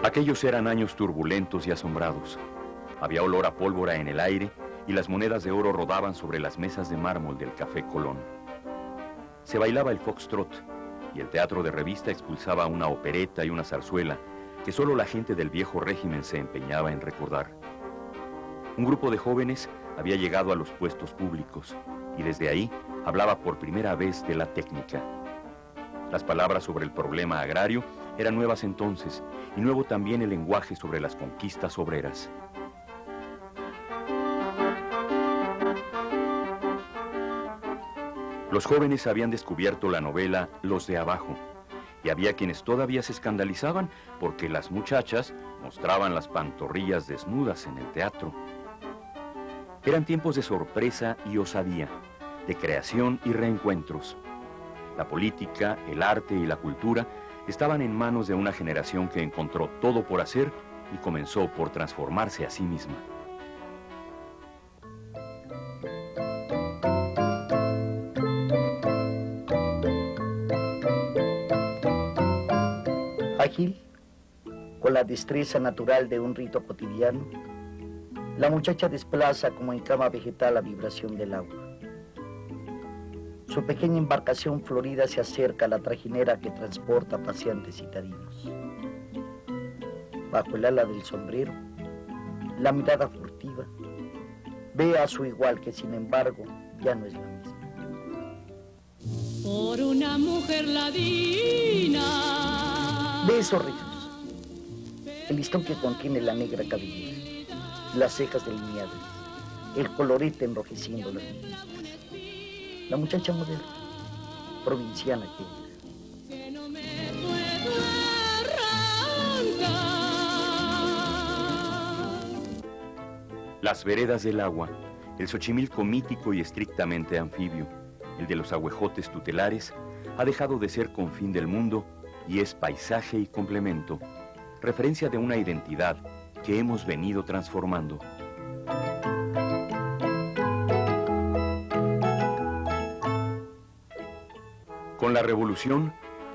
Aquellos eran años turbulentos y asombrados. Había olor a pólvora en el aire y las monedas de oro rodaban sobre las mesas de mármol del Café Colón. Se bailaba el foxtrot y el teatro de revista expulsaba una opereta y una zarzuela que solo la gente del viejo régimen se empeñaba en recordar. Un grupo de jóvenes había llegado a los puestos públicos y desde ahí hablaba por primera vez de la técnica. Las palabras sobre el problema agrario eran nuevas entonces, y nuevo también el lenguaje sobre las conquistas obreras. Los jóvenes habían descubierto la novela Los de Abajo, y había quienes todavía se escandalizaban porque las muchachas mostraban las pantorrillas desnudas en el teatro. Eran tiempos de sorpresa y osadía, de creación y reencuentros. La política, el arte y la cultura estaban en manos de una generación que encontró todo por hacer y comenzó por transformarse a sí misma. Ágil, con la destreza natural de un rito cotidiano, la muchacha desplaza como en cama vegetal la vibración del agua. Su pequeña embarcación florida se acerca a la trajinera que transporta paseantes citadinos. Bajo el ala del sombrero, la mirada furtiva ve a su igual que sin embargo ya no es la misma. Por una mujer ladina. Ve esos rizos, el listón que contiene la negra cabellera, las cejas delineadas, el colorete enrojeciendo las mejillas. La muchacha moderna, provinciana que era. Que no me puedo arrancar. Las veredas del agua, el Xochimilco mítico y estrictamente anfibio, el de los agüejotes tutelares, ha dejado de ser confín del mundo y es paisaje y complemento, referencia de una identidad que hemos venido transformando. Con la Revolución,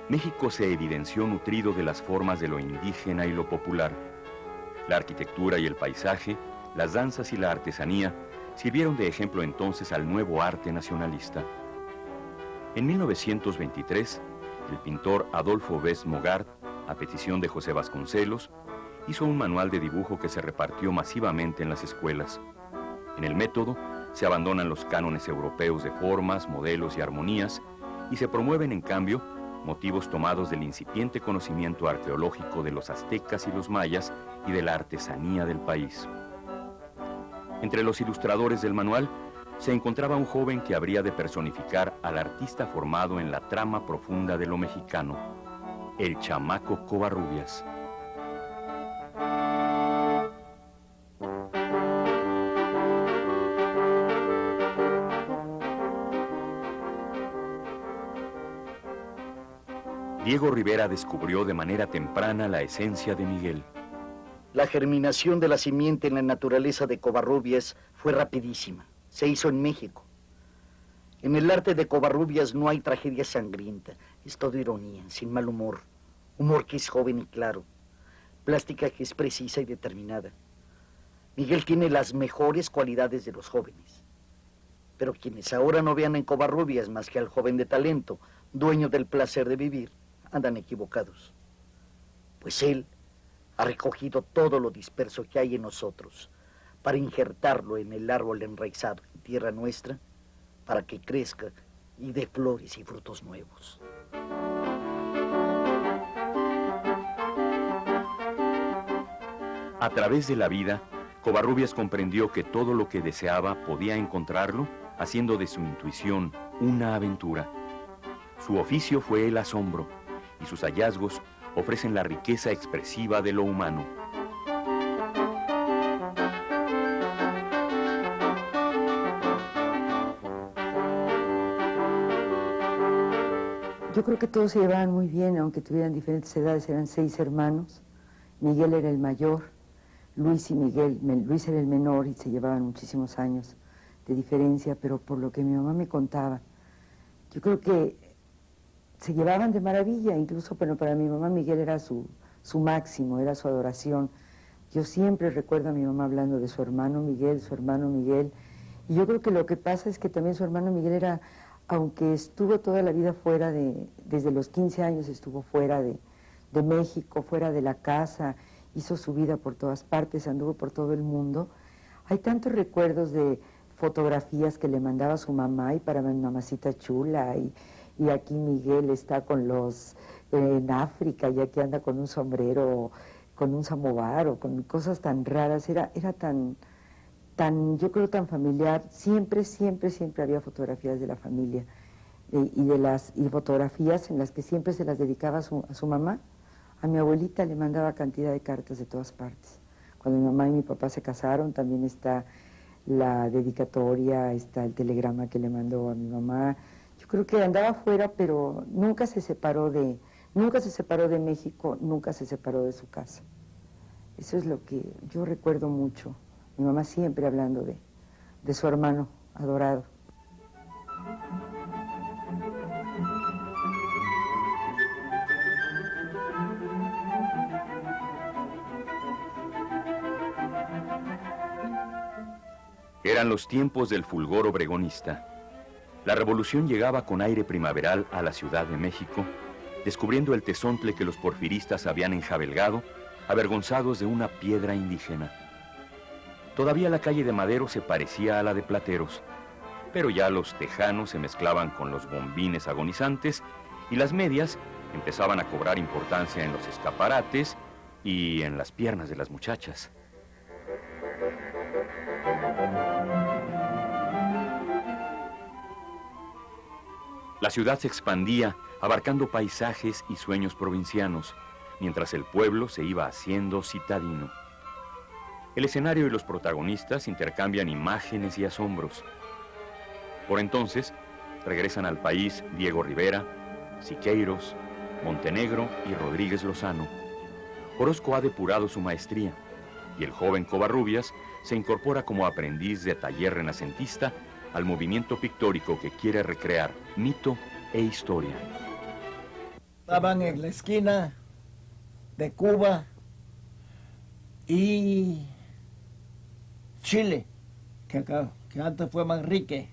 México se evidenció nutrido de las formas de lo indígena y lo popular. La arquitectura y el paisaje, las danzas y la artesanía sirvieron de ejemplo entonces al nuevo arte nacionalista. En 1923, el pintor Adolfo Bess Mogart, a petición de José Vasconcelos, hizo un manual de dibujo que se repartió masivamente en las escuelas. En el método se abandonan los cánones europeos de formas, modelos y armonías, y se promueven, en cambio, motivos tomados del incipiente conocimiento arqueológico de los aztecas y los mayas y de la artesanía del país. Entre los ilustradores del manual se encontraba un joven que habría de personificar al artista formado en la trama profunda de lo mexicano, el chamaco Covarrubias. Diego Rivera descubrió de manera temprana la esencia de Miguel. La germinación de la simiente en la naturaleza de Covarrubias fue rapidísima. Se hizo en México. En el arte de Covarrubias no hay tragedia sangrienta. Es todo ironía, sin mal humor. Humor que es joven y claro. Plástica que es precisa y determinada. Miguel tiene las mejores cualidades de los jóvenes. Pero quienes ahora no vean en Covarrubias más que al joven de talento, dueño del placer de vivir, andan equivocados. Pues él ha recogido todo lo disperso que hay en nosotros para injertarlo en el árbol enraizado en tierra nuestra, para que crezca y dé flores y frutos nuevos. A través de la vida, Covarrubias comprendió que todo lo que deseaba podía encontrarlo haciendo de su intuición una aventura. Su oficio fue el asombro, y sus hallazgos ofrecen la riqueza expresiva de lo humano. Yo creo que todos se llevaban muy bien, aunque tuvieran diferentes edades, eran 6 hermanos. Miguel era el mayor, Luis era el menor y se llevaban muchísimos años de diferencia, pero por lo que mi mamá me contaba, yo creo que se llevaban de maravilla, incluso, bueno, para mi mamá Miguel era su su máximo, era su adoración. Yo siempre recuerdo a mi mamá hablando de su hermano Miguel, y yo creo que lo que pasa es que también su hermano Miguel era, aunque estuvo toda la vida fuera desde los 15 años estuvo fuera de México, fuera de la casa, hizo su vida por todas partes, anduvo por todo el mundo. Hay tantos recuerdos de fotografías que le mandaba su mamá, y para mi mamacita chula, y aquí Miguel está con en África, y aquí anda con un sombrero, con un samovar, o con cosas tan raras, era tan, yo creo, tan familiar. Siempre había fotografías de la familia, y fotografías en las que siempre se las dedicaba a su mamá. A mi abuelita le mandaba cantidad de cartas de todas partes. Cuando mi mamá y mi papá se casaron, también está la dedicatoria, está el telegrama que le mandó a mi mamá. Yo creo que andaba afuera, pero nunca se separó de México, nunca se separó de su casa. Eso es lo que yo recuerdo mucho. Mi mamá siempre hablando de su hermano adorado. Eran los tiempos del fulgor obregonista. La revolución llegaba con aire primaveral a la Ciudad de México, descubriendo el tezontle que los porfiristas habían enjabelgado, avergonzados de una piedra indígena. Todavía la calle de Madero se parecía a la de Plateros, pero ya los tejanos se mezclaban con los bombines agonizantes y las medias empezaban a cobrar importancia en los escaparates y en las piernas de las muchachas. La ciudad se expandía, abarcando paisajes y sueños provincianos, mientras el pueblo se iba haciendo citadino. El escenario y los protagonistas intercambian imágenes y asombros. Por entonces, regresan al país Diego Rivera, Siqueiros, Montenegro y Rodríguez Lozano. Orozco ha depurado su maestría, y el joven Covarrubias se incorpora como aprendiz de taller renacentista al movimiento pictórico que quiere recrear mito e historia. Estaban en la esquina de Cuba y Chile, que antes fue Manrique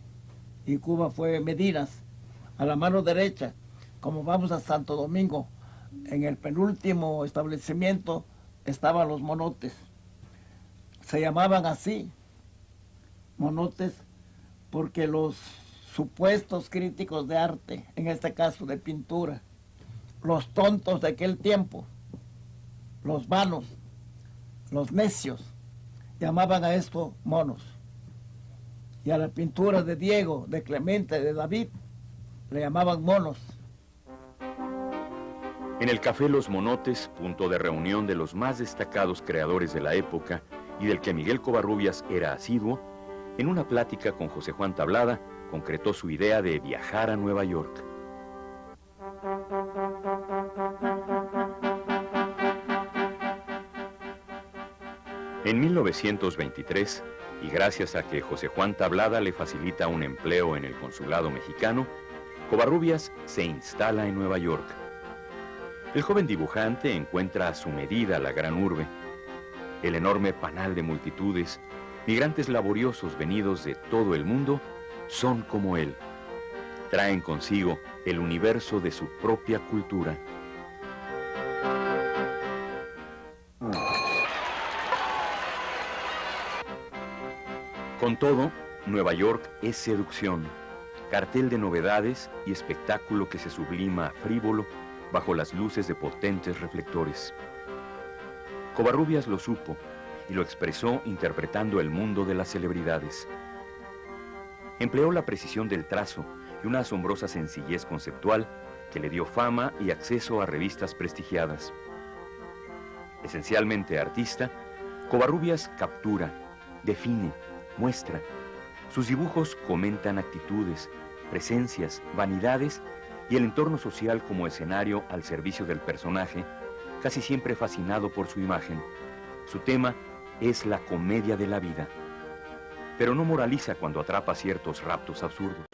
y Cuba fue Medinas, a la mano derecha. Como vamos a Santo Domingo, en el penúltimo establecimiento estaban los monotes. Se llamaban así, monotes, porque los supuestos críticos de arte, en este caso de pintura, los tontos de aquel tiempo, los vanos, los necios, llamaban a esto monos. Y a la pintura de Diego, de Clemente, de David, le llamaban monos. En el Café Los Monotes, punto de reunión de los más destacados creadores de la época y del que Miguel Covarrubias era asiduo, en una plática con José Juan Tablada, concretó su idea de viajar a Nueva York. En 1923, y gracias a que José Juan Tablada le facilita un empleo en el consulado mexicano, Covarrubias se instala en Nueva York. El joven dibujante encuentra a su medida la gran urbe, el enorme panal de multitudes, migrantes laboriosos venidos de todo el mundo, son como él. Traen consigo el universo de su propia cultura. Con todo, Nueva York es seducción, cartel de novedades y espectáculo que se sublima frívolo bajo las luces de potentes reflectores. Covarrubias lo supo y lo expresó interpretando el mundo de las celebridades. Empleó la precisión del trazo y una asombrosa sencillez conceptual que le dio fama y acceso a revistas prestigiadas. Esencialmente artista, Covarrubias captura, define, muestra. Sus dibujos comentan actitudes, presencias, vanidades y el entorno social como escenario al servicio del personaje, casi siempre fascinado por su imagen. Su tema es la comedia de la vida, pero no moraliza cuando atrapa ciertos raptos absurdos.